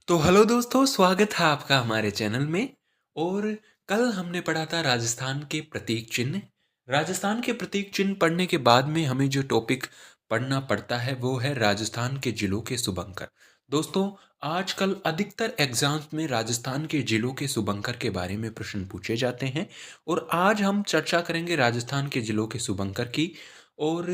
तो हेलो दोस्तों, स्वागत है आपका हमारे चैनल में। और कल हमने पढ़ा था राजस्थान के प्रतीक चिन्ह। राजस्थान के प्रतीक चिन्ह पढ़ने के बाद में हमें जो टॉपिक पढ़ना पड़ता है वो है राजस्थान के जिलों के शुभंकर। दोस्तों, आजकल अधिकतर एग्जाम्स में राजस्थान के जिलों के शुभंकर के बारे में प्रश्न पूछे जाते हैं और आज हम चर्चा करेंगे राजस्थान के जिलों के शुभंकर की। और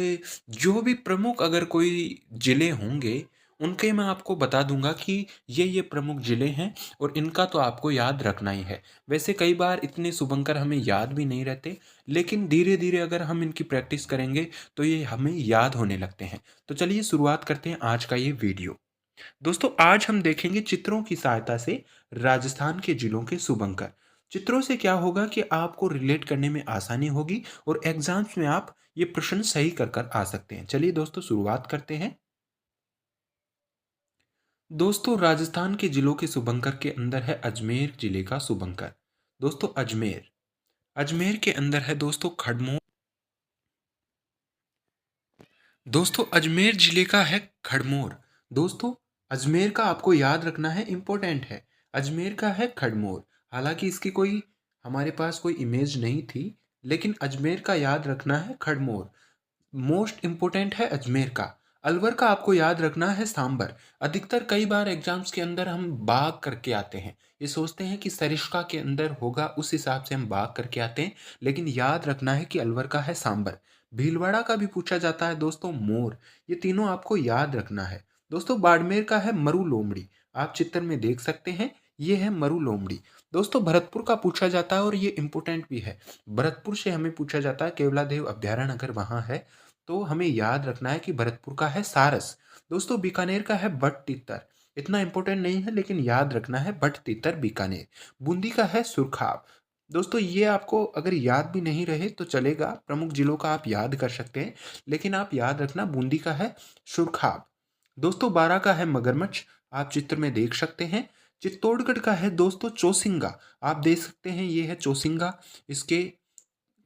जो भी प्रमुख अगर कोई जिले होंगे उनके मैं आपको बता दूंगा कि ये प्रमुख ज़िले हैं और इनका तो आपको याद रखना ही है। वैसे कई बार इतने शुभंकर हमें याद भी नहीं रहते, लेकिन धीरे-धीरे अगर हम इनकी प्रैक्टिस करेंगे तो ये हमें याद होने लगते हैं। तो चलिए शुरुआत करते हैं आज का ये वीडियो। दोस्तों, आज हम देखेंगे चित्रों की सहायता से राजस्थान के ज़िलों के शुभंकर। चित्रों से क्या होगा कि आपको रिलेट करने में आसानी होगी और एग्ज़ाम्स में आप ये प्रश्न सही कर आ सकते हैं। चलिए दोस्तों शुरुआत करते हैं। दोस्तों, राजस्थान के जिलों के शुभंकर के अंदर है अजमेर जिले का शुभंकर। दोस्तों, अजमेर अजमेर के अंदर है दोस्तों खड़मोर। दोस्तों, अजमेर जिले का है खड़मोर। दोस्तों, अजमेर का आपको याद रखना है, इंपॉर्टेंट है। अजमेर का है खड़मोर। हालांकि इसकी कोई हमारे पास कोई इमेज नहीं थी, लेकिन अजमेर का याद रखना है खड़मोर। मोस्ट इम्पोर्टेंट है अजमेर का। अलवर का आपको याद रखना है सांबर। अधिकतर कई बार एग्जाम्स के अंदर हम बाघ करके आते हैं, ये सोचते हैं कि सरिस्का के अंदर होगा, उस हिसाब से हम बाघ करके आते हैं, लेकिन याद रखना है कि अलवर का है सांबर। भीलवाड़ा का भी पूछा जाता है दोस्तों मोर। ये तीनों आपको याद रखना है। दोस्तों, बाड़मेर का है मरु लोमड़ी। आप चित्र में देख सकते हैं, ये है मरु लोमड़ी। दोस्तों, भरतपुर का पूछा जाता है और ये इंपॉर्टेंट भी है। भरतपुर से हमें पूछा जाता है, केवलादेव अभ्यारण्य अगर वहाँ है तो हमें याद रखना है कि भरतपुर का है सारस। दोस्तों, बीकानेर का है बट तीतर। इतना इंपॉर्टेंट नहीं है, लेकिन याद रखना है बट तीतर बीकानेर। बूंदी का है सुरखाब। दोस्तों, ये आपको अगर याद भी नहीं रहे तो चलेगा, प्रमुख जिलों का आप याद कर सकते हैं, लेकिन आप याद रखना बूंदी का है सुरखाब। दोस्तों, बारा का है मगरमच्छ। आप चित्र में देख सकते हैं। चित्तौड़गढ़ का है दोस्तों चौसिंगा। आप देख सकते हैं, ये है चौसिंगा। इसके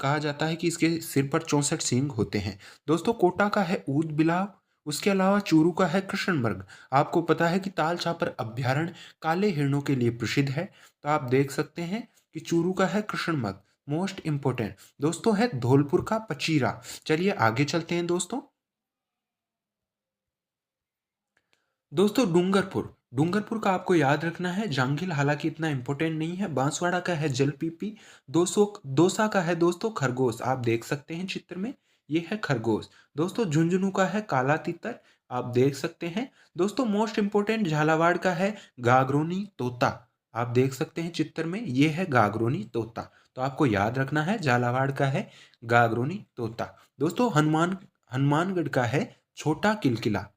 कहा जाता है कि इसके सिर पर 64 सींग होते हैं। दोस्तों, कोटा का है ऊद बिलाव। उसके अलावा चूरू का है कृष्णमृग। आपको पता है कि ताल छापर अभ्यारण्य काले हिरणों के लिए प्रसिद्ध है, तो आप देख सकते हैं कि चूरू का है कृष्णमृग। मोस्ट इंपोर्टेंट दोस्तों है धौलपुर का पचीरा। चलिए आगे चलते हैं दोस्तों। दोस्तों, डूंगरपुर डूंगरपुर का आपको याद रखना है जांगिल। हालांकि इतना इंपॉर्टेंट नहीं है। बांसवाड़ा का है जलपीपी। दौसा का है दोस्तों खरगोश। आप देख सकते हैं चित्र में, ये है खरगोश। दोस्तों, झुंझुनू का है काला तीतर। आप देख सकते हैं। दोस्तों, मोस्ट इंपोर्टेंट झालावाड़ का है गागरोनी तोता। आप देख सकते हैं चित्र में, ये है गागरोनी तोता। तो आपको याद रखना है झालावाड़ का है गागरोनी तोता। दोस्तों, हनुमानगढ़ का है छोटा किलकिला।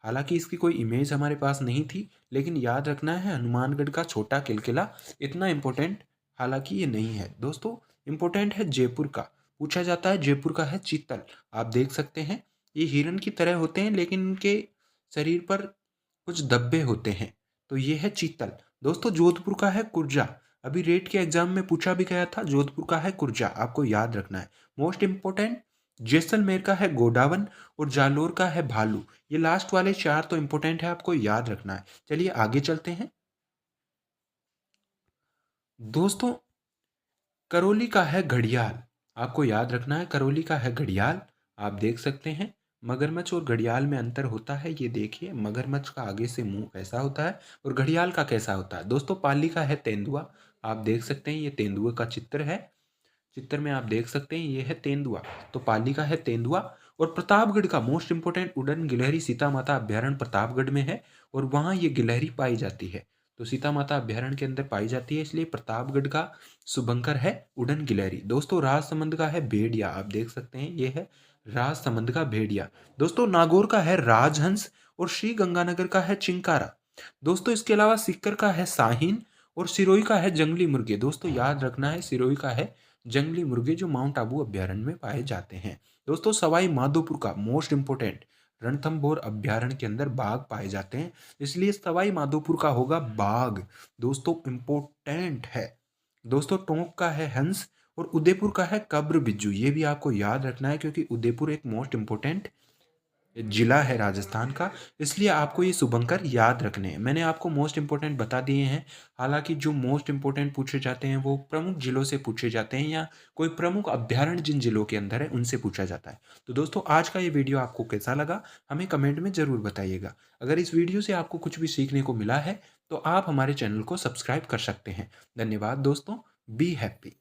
हालांकि इसकी कोई इमेज हमारे पास नहीं थी, लेकिन याद रखना है हनुमानगढ़ का छोटा किलकिला। इतना इम्पोर्टेंट हालांकि ये नहीं है। दोस्तों, इम्पोर्टेंट है जयपुर का। पूछा जाता है, जयपुर का है चीतल। आप देख सकते हैं, ये हिरन की तरह होते हैं, लेकिन इनके शरीर पर कुछ धब्बे होते हैं, तो ये है चीतल। दोस्तों, जोधपुर का है कुर्जा। अभी रेट के एग्जाम में पूछा भी गया था, जोधपुर का है कुर्जा, आपको याद रखना है। मोस्ट इंपोर्टेंट जैसलमेर का है गोडावन और जालोर का है भालू। ये लास्ट वाले चार तो इंपॉर्टेंट है, आपको याद रखना है। चलिए आगे चलते हैं दोस्तों। करौली का है घड़ियाल। आपको याद रखना है, करौली का है घड़ियाल। आप देख सकते हैं, मगरमच्छ और घड़ियाल में अंतर होता है। ये देखिए, मगरमच्छ का आगे से मुंह कैसा होता है और घड़ियाल का कैसा होता है। दोस्तों, पाली का है तेंदुआ। आप देख सकते हैं, ये तेंदुए का चित्र है। चित्र में आप देख सकते हैं, ये है तेंदुआ। तो पाली का है तेंदुआ। और प्रतापगढ़ का मोस्ट इंपोर्टेंट उड़न गिलहरी सीता माता अभ्यारण्य प्रतापगढ़ में है और वहाँ ये गिलहरी पाई जाती है। तो सीता माता अभ्यारण्य के अंदर पाई जाती है, इसलिए प्रतापगढ़ का शुभंकर है उड़न गिलहरी। दोस्तों, राजसमंद का है भेड़िया। आप देख सकते हैं, ये है राजसमंद का भेड़िया। दोस्तों, नागौर का है राजहंस और श्री गंगानगर का है चिंकारा। दोस्तों, इसके अलावा सीकर का है साहिन और सिरोही का है जंगली मुर्गे। दोस्तों, याद रखना है, सिरोही का है जंगली मुर्गे जो माउंट आबू अभ्यारण्य में पाए जाते हैं। दोस्तों, सवाई माधोपुर का मोस्ट इंपोर्टेंट रणथंभौर अभ्यारण्य के अंदर बाघ पाए जाते हैं, इसलिए सवाई माधोपुर का होगा बाघ। दोस्तों, इंपोर्टेंट है। दोस्तों, टोंक का है हंस और उदयपुर का है कब्र बिज्जू। ये भी आपको याद रखना है, क्योंकि उदयपुर एक मोस्ट इंपोर्टेंट जिला है राजस्थान का, इसलिए आपको ये शुभंकर याद रखने हैं। मैंने आपको मोस्ट इम्पोर्टेंट बता दिए हैं। हालाँकि जो मोस्ट इम्पोर्टेंट पूछे जाते हैं वो प्रमुख जिलों से पूछे जाते हैं या कोई प्रमुख अभ्यारण्य जिन जिलों के अंदर है उनसे पूछा जाता है। तो दोस्तों आज का ये वीडियो आपको कैसा लगा? हमें कमेंट में ज़रूर बताइएगा। अगर इस वीडियो से आपको कुछ भी सीखने को मिला है तो आप हमारे चैनल को सब्सक्राइब कर सकते हैं। धन्यवाद दोस्तों। Be happy.